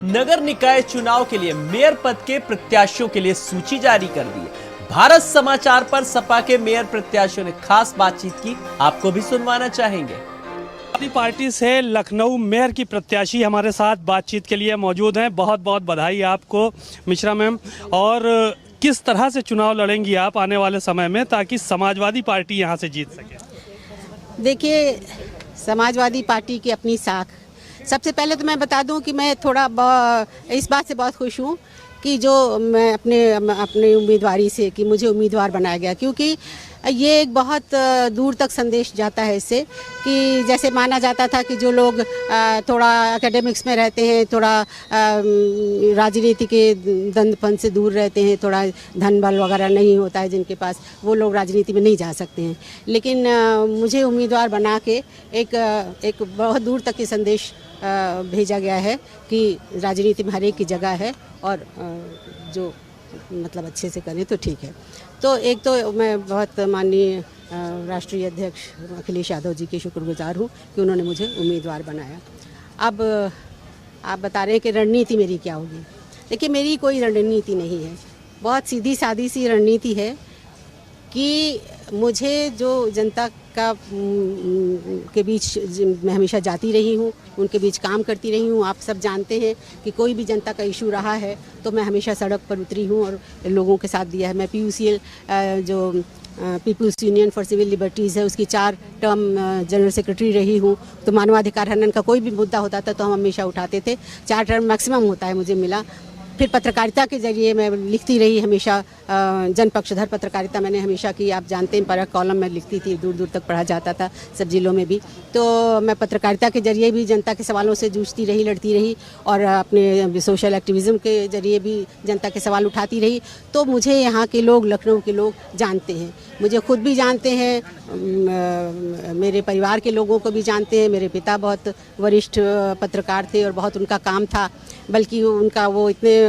नगर निकाय चुनाव के लिए मेयर पद के प्रत्याशियों के लिए सूची जारी कर दी है। भारत समाचार पर सपा के मेयर प्रत्याशियों ने खास बातचीत की, आपको भी सुनवाना चाहेंगे। अपनी पार्टी से लखनऊ मेयर की प्रत्याशी हमारे साथ बातचीत के लिए मौजूद हैं। बहुत बहुत बधाई आपको मिश्रा मैम। और किस तरह से चुनाव लड़ेंगी आप आने वाले समय में ताकि समाजवादी पार्टी यहाँ से जीत सके? देखिए, समाजवादी पार्टी की अपनी साख। सबसे पहले तो मैं बता दूं कि मैं थोड़ा इस बात से बहुत खुश हूं कि जो मैं अपने उम्मीदवारी से कि मुझे उम्मीदवार बनाया गया, क्योंकि ये एक बहुत दूर तक संदेश जाता है इससे कि जैसे माना जाता था कि जो लोग थोड़ा एकेडमिक्स में रहते हैं, थोड़ा राजनीति के दंडपन से दूर रहते हैं, थोड़ा धन बल वगैरह नहीं होता है जिनके पास, वो लोग राजनीति में नहीं जा सकते हैं। लेकिन मुझे उम्मीदवार बना के एक बहुत दूर तक के संदेश भेजा गया है कि राजनीति में हर एक की जगह है और जो मतलब अच्छे से करें तो ठीक है। तो एक तो मैं बहुत माननीय राष्ट्रीय अध्यक्ष अखिलेश यादव जी की शुक्रगुजार हूँ कि उन्होंने मुझे उम्मीदवार बनाया। अब आप बता रहे हैं कि रणनीति मेरी क्या होगी। देखिए, मेरी कोई रणनीति नहीं है, बहुत सीधी सादी सी रणनीति है कि मुझे जो जनता का के बीच मैं हमेशा जाती रही हूँ, उनके बीच काम करती रही हूँ। आप सब जानते हैं कि कोई भी जनता का इशू रहा है तो मैं हमेशा सड़क पर उतरी हूँ और लोगों के साथ दिया है। मैं PUCL जो people's union for civil liberties है, उसकी 4 टर्म जनरल सेक्रेटरी रही हूँ। तो मानवाधिकार हनन का कोई भी मुद्दा होता था तो हम हमेशा उठाते थे। 4 टर्म मैक्सिमम होता है मुझे मिला। फिर पत्रकारिता के जरिए मैं लिखती रही हमेशा, जनपक्षधर पत्रकारिता मैंने हमेशा की। आप जानते हैं, पर कॉलम में लिखती थी, दूर दूर तक पढ़ा जाता था सब जिलों में भी। तो मैं पत्रकारिता के जरिए भी जनता के सवालों से जूझती रही, लड़ती रही और अपने सोशल एक्टिविज़म के जरिए भी जनता के सवाल उठाती रही। तो मुझे यहाँ के लोग, लखनऊ के लोग जानते हैं, मुझे खुद भी जानते हैं, मेरे परिवार के लोगों को भी जानते हैं। मेरे पिता बहुत वरिष्ठ पत्रकार थे और बहुत उनका काम था, बल्कि उनका वो इतने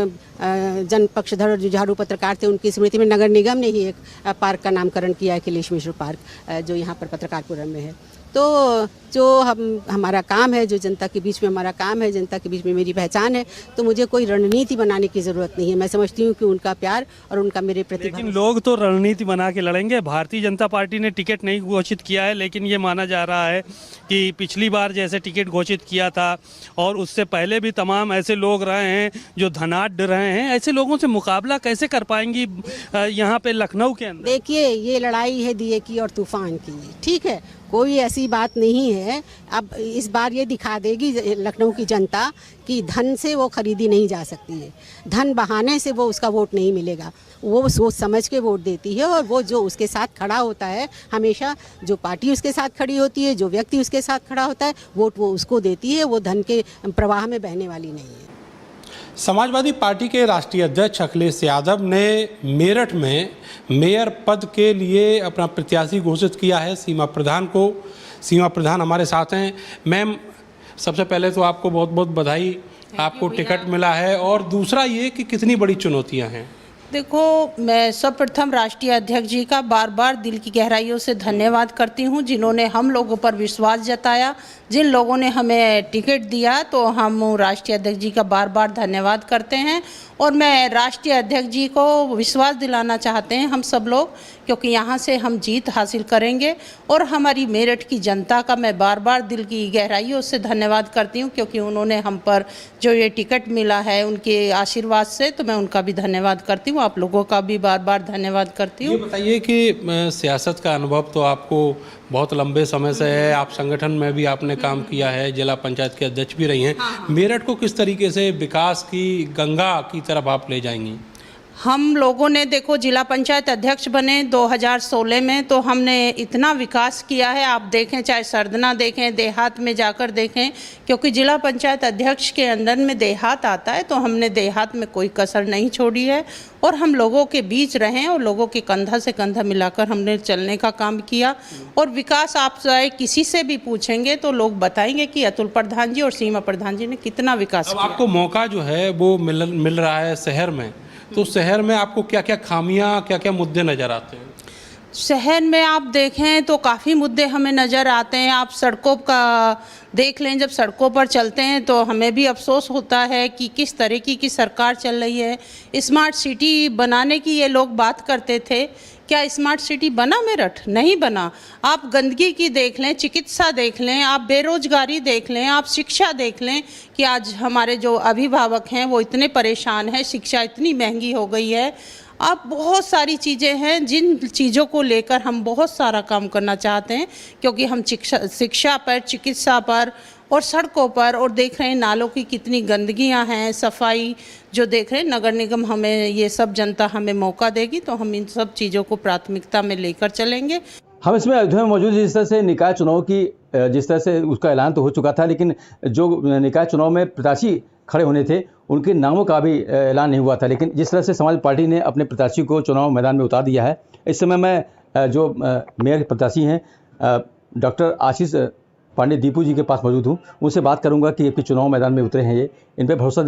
जन पक्षधर और जुझारू पत्रकार थे। उनकी स्मृति में नगर निगम ने ही एक पार्क का नामकरण किया है, अखिलेश मिश्र पार्क, जो यहाँ पर पत्रकारपुरम में है। तो जो हमारा काम है, जो जनता के बीच में हमारा काम है, जनता के बीच में मेरी पहचान है, तो मुझे कोई रणनीति बनाने की ज़रूरत नहीं है। मैं समझती हूँ कि उनका प्यार और उनका मेरे प्रति। लेकिन लोग तो रणनीति बना के लड़ेंगे। भारतीय जनता पार्टी ने टिकट नहीं घोषित किया है, लेकिन ये माना जा रहा है कि पिछली बार जैसे टिकट घोषित किया था और उससे पहले भी तमाम ऐसे लोग रहे हैं जो धनाढ्य रहे हैं। ऐसे लोगों से मुकाबला कैसे कर पाएंगी यहाँ पे लखनऊ के अंदर? देखिए, ये लड़ाई है दिए की और तूफान की, ठीक है, कोई ऐसी बात नहीं है। अब इस बार ये दिखा देगी लखनऊ की जनता कि धन से वो खरीदी नहीं जा सकती है, धन बहाने से वो उसका वोट नहीं मिलेगा। वो सोच समझ के वोट देती है और वो जो उसके साथ खड़ा होता है, हमेशा जो पार्टी उसके साथ खड़ी होती है, जो व्यक्ति उसके साथ खड़ा होता है, वोट वो उसको देती है। वो धन के प्रवाह में बहने वाली नहीं है। समाजवादी पार्टी के राष्ट्रीय अध्यक्ष अखिलेश यादव ने मेरठ में मेयर पद के लिए अपना प्रत्याशी घोषित किया है, सीमा प्रधान को। सीमा प्रधान हमारे साथ हैं। मैम, सबसे पहले तो आपको बहुत बहुत बधाई, आपको टिकट मिला है। और दूसरा ये कि कितनी बड़ी चुनौतियां हैं? देखो, मैं सर्वप्रथम राष्ट्रीय अध्यक्ष जी का बार बार दिल की गहराइयों से धन्यवाद करती हूं, जिन्होंने हम लोगों पर विश्वास जताया, जिन लोगों ने हमें टिकट दिया। तो हम राष्ट्रीय अध्यक्ष जी का बार बार धन्यवाद करते हैं। और मैं राष्ट्रीय अध्यक्ष जी को विश्वास दिलाना चाहते हैं हम सब लोग, क्योंकि यहाँ से हम जीत हासिल करेंगे। और हमारी मेरठ की जनता का मैं बार बार दिल की गहराइयों से धन्यवाद करती हूँ, क्योंकि उन्होंने हम पर जो ये टिकट मिला है उनके आशीर्वाद से, तो मैं उनका भी धन्यवाद करती हूँ। आप लोगों का भी बार बार धन्यवाद करती हूँ। ये बताइए कि सियासत का अनुभव तो आपको बहुत लंबे समय से है, आप संगठन में भी आपने काम किया है, जिला पंचायत के अध्यक्ष भी रही हैं। मेरठ को किस तरीके से विकास की गंगा की तरफ आप ले जाएंगी? हम लोगों ने, देखो, जिला पंचायत अध्यक्ष बने 2016 में, तो हमने इतना विकास किया है। आप देखें, चाहे सरदना देखें, देहात में जाकर देखें, क्योंकि जिला पंचायत अध्यक्ष के अंदर में देहात आता है, तो हमने देहात में कोई कसर नहीं छोड़ी है और हम लोगों के बीच रहें और लोगों के कंधा से कंधा मिलाकर हमने चलने का काम किया। और विकास आप चाहे किसी से भी पूछेंगे तो लोग बताएंगे कि अतुल प्रधान जी और सीमा प्रधान जी ने कितना विकास किया। आपको मौका जो है वो मिल रहा है शहर में, तो शहर में आपको क्या क्या खामियां, क्या क्या मुद्दे नज़र आते हैं? शहर में आप देखें तो काफ़ी मुद्दे हमें नज़र आते हैं। आप सड़कों का देख लें, जब सड़कों पर चलते हैं तो हमें भी अफसोस होता है कि किस तरीके की सरकार चल रही है। स्मार्ट सिटी बनाने की ये लोग बात करते थे, क्या स्मार्ट सिटी बना मेरठ? नहीं बना। आप गंदगी की देख लें, चिकित्सा देख लें, आप बेरोजगारी देख लें, आप शिक्षा देख लें कि आज हमारे जो अभिभावक हैं वो इतने परेशान हैं, शिक्षा इतनी महंगी हो गई है। अब बहुत सारी चीज़ें हैं जिन चीज़ों को लेकर हम बहुत सारा काम करना चाहते हैं, क्योंकि हम शिक्षा पर, चिकित्सा पर और सड़कों पर, और देख रहे हैं नालों की कितनी गंदगियां हैं, सफाई जो देख रहे हैं। नगर निगम हमें ये सब, जनता हमें मौका देगी तो हम इन सब चीज़ों को प्राथमिकता में लेकर चलेंगे। हम इसमें अयोध्या में मौजूद जिस तरह से निकाय चुनाव की जिस तरह से उसका ऐलान तो हो चुका था, लेकिन जो निकाय चुनाव में प्रत्याशी खड़े होने थे उनके नामों का भी ऐलान नहीं हुआ था। लेकिन जिस तरह से समाज पार्टी ने अपने प्रत्याशी को चुनाव मैदान में उतार दिया है, इस समय मैं जो मेयर प्रत्याशी हैं डॉक्टर आशीष पांडे दीपू जी के पास मौजूद हूँ। उनसे बात करूँगा कि आपके चुनाव मैदान में उतरे हैं, ये इन पर भरोसा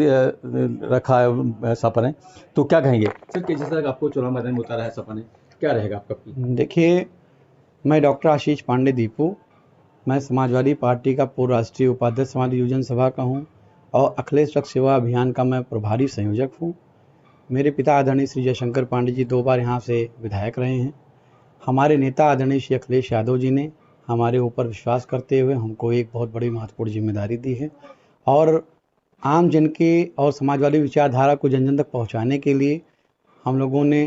रखा है सपा ने, तो क्या कहेंगे सर? जिस तरह आपको चुनाव मैदान में उतारा है सपा ने, क्या रहेगा आपका? देखिए, मैं डॉक्टर आशीष पांडे दीपू, मैं समाजवादी पार्टी का पूर्व राष्ट्रीय उपाध्यक्ष समाज योजना सभा का हूँ और अखिलेश स्वच्छ सेवा अभियान का मैं प्रभारी संयोजक हूँ। मेरे पिता आदरणीय श्री जयशंकर पांडे जी 2 बार यहाँ से विधायक रहे हैं। हमारे नेता आदरणीय श्री अखिलेश यादव जी ने हमारे ऊपर विश्वास करते हुए हमको एक बहुत बड़ी महत्वपूर्ण जिम्मेदारी दी है और आम जन के और समाजवादी विचारधारा को जन जन तक पहुँचाने के लिए हम लोगों ने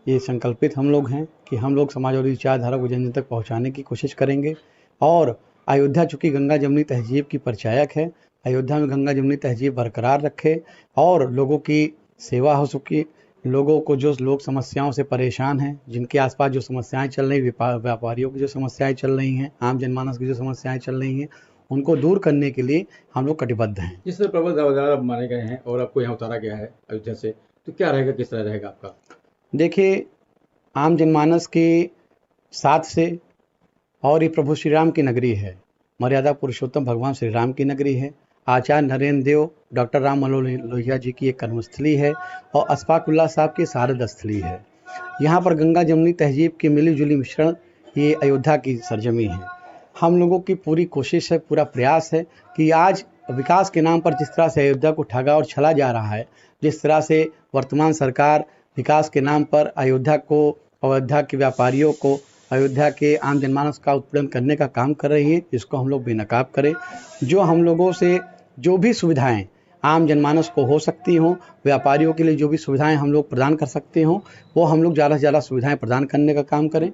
ये संकल्पित हम लोग हैं कि हम लोग समाजवादी विचारधारा को जन जन तक पहुँचाने की कोशिश करेंगे। और अयोध्या चूँकि गंगा जमुनी तहजीब की परिचायक है, अयोध्या में गंगा जमुनी तहजीब बरकरार रखे और लोगों की सेवा हो सके। लोगों को जो लोग समस्याओं से परेशान हैं, जिनके आसपास जो समस्याएं चल रही, व्यापारियों की जो समस्याएं चल रही हैं, आम जनमानस की जो समस्याएं चल रही हैं, उनको दूर करने के लिए हम लोग कटिबद्ध हैं। जिस तरह प्रबल दावेदार माने गए हैं और आपको यहाँ उतारा गया है अयोध्या से, तो क्या रहेगा, किस तरह रहेगा आपका? देखिए, आम जनमानस के साथ से, और ये प्रभु श्री राम की नगरी है, मर्यादा पुरुषोत्तम भगवान श्री राम की नगरी है, आचार्य नरेंद्र देव डॉक्टर राम मनोहर लोहिया जी की एक कर्मस्थली है और अशफाकुल्लाह साहब की शारद स्थली है। यहाँ पर गंगा जमुनी तहजीब की मिली जुली मिश्रण ये अयोध्या की सरजमी है। हम लोगों की पूरी कोशिश है, पूरा प्रयास है कि आज विकास के नाम पर जिस तरह से अयोध्या को ठगा और छला जा रहा है, जिस तरह से वर्तमान सरकार विकास के नाम पर अयोध्या को, अयोध्या के व्यापारियों को, अयोध्या के आम जनमानस का उत्पीड़न करने का काम कर रही है, इसको हम लोग बेनकाब करें। जो हम लोगों से जो भी सुविधाएं आम जनमानस को हो सकती हों, व्यापारियों के लिए जो भी सुविधाएं हम लोग प्रदान कर सकते हों, वो हम लोग ज़्यादा से ज़्यादा सुविधाएं प्रदान करने का काम करें।